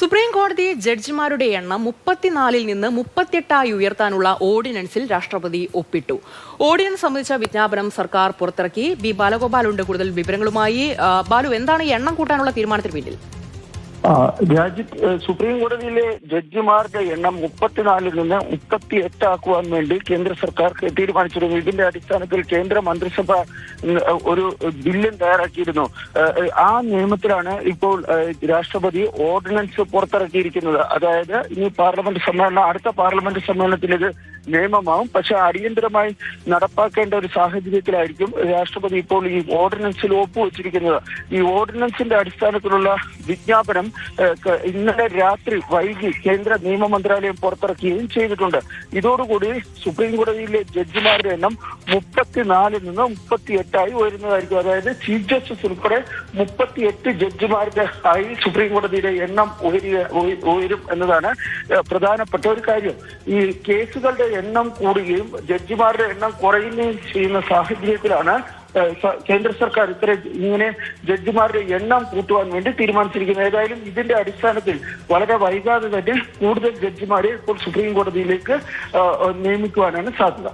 Supreme കോടതി ജഡ്ജിമാരുടെ എണ്ണം 34-ൽ നിന്ന് 38-ആയി ഉയർത്താനുള്ള ഓർഡിനൻസിൽ രാഷ്ട്രപതി ഒപ്പിട്ടു. ഓർഡിനൻസ് സംബന്ധിച്ച വിജ്ഞാപനം സർക്കാർ പുറത്തിറക്കി. ബി ബാലഗോപാലുണ്ട് കൂടുതൽ വിവരങ്ങളുമായി. ബാലു, എന്താണ് ഈ എണ്ണം കൂട്ടാനുള്ള തീരുമാനത്തിന് പിന്നിൽ? സുപ്രീം കോടതിയിലെ ജഡ്ജിമാരുടെ എണ്ണം 34-ൽ നിന്ന് 38 ആക്കുവാൻ വേണ്ടി കേന്ദ്ര സർക്കാർ തീരുമാനിച്ചിരുന്നു. ഇതിന്റെ അടിസ്ഥാനത്തിൽ കേന്ദ്ര മന്ത്രിസഭ ഒരു ബില്ലും തയ്യാറാക്കിയിരുന്നു. ആ നിയമത്തിലാണ് ഇപ്പോൾ രാഷ്ട്രപതി ഓർഡിനൻസ് പുറത്തിറക്കിയിരിക്കുന്നത്. അതായത് ഇനി അടുത്ത പാർലമെന്റ് സമ്മേളനത്തിൽ ഇത് നിയമമാവും. പക്ഷെ അടിയന്തരമായി നടപ്പാക്കേണ്ട ഒരു സാഹചര്യത്തിലായിരിക്കും രാഷ്ട്രപതി ഇപ്പോൾ ഈ ഓർഡിനൻസിൽ ഒപ്പുവെച്ചിരിക്കുന്നത്. ഈ ഓർഡിനൻസിന്റെ അടിസ്ഥാനത്തിലുള്ള വിജ്ഞാപനം ഇന്നലെ രാത്രി വൈകി കേന്ദ്ര നിയമ മന്ത്രാലയം പുറത്തിറക്കുകയും ചെയ്തിട്ടുണ്ട്. ഇതോടുകൂടി സുപ്രീം കോടതിയിലെ ജഡ്ജിമാരുടെ എണ്ണം 34-ൽ നിന്ന് 38-ആയി ഉയരുന്നതായിരിക്കും. അതായത് ചീഫ് ജസ്റ്റിസ് ഉൾപ്പെടെ 38 ജഡ്ജിമാരുടെ ആയി സുപ്രീം കോടതിയുടെ എണ്ണം ഉയരും എന്നതാണ് പ്രധാനപ്പെട്ട ഒരു കാര്യം. ഈ കേസുകളുടെ എണ്ണം കൂടുകയും ജഡ്ജിമാരുടെ എണ്ണം കുറയുകയും ചെയ്യുന്ന സാഹചര്യത്തിലാണ് കേന്ദ്ര സർക്കാർ ഇങ്ങനെ ജഡ്ജിമാരുടെ എണ്ണം കൂട്ടുവാൻ വേണ്ടി തീരുമാനിച്ചിരിക്കുന്നത്. ഏതായാലും ഇതിന്റെ അടിസ്ഥാനത്തിൽ വളരെ വൈകാതെ തന്നെ കൂടുതൽ ജഡ്ജിമാരെ ഇപ്പോൾ സുപ്രീം കോടതിയിലേക്ക് നിയമിക്കുവാനാണ് സാധ്യത.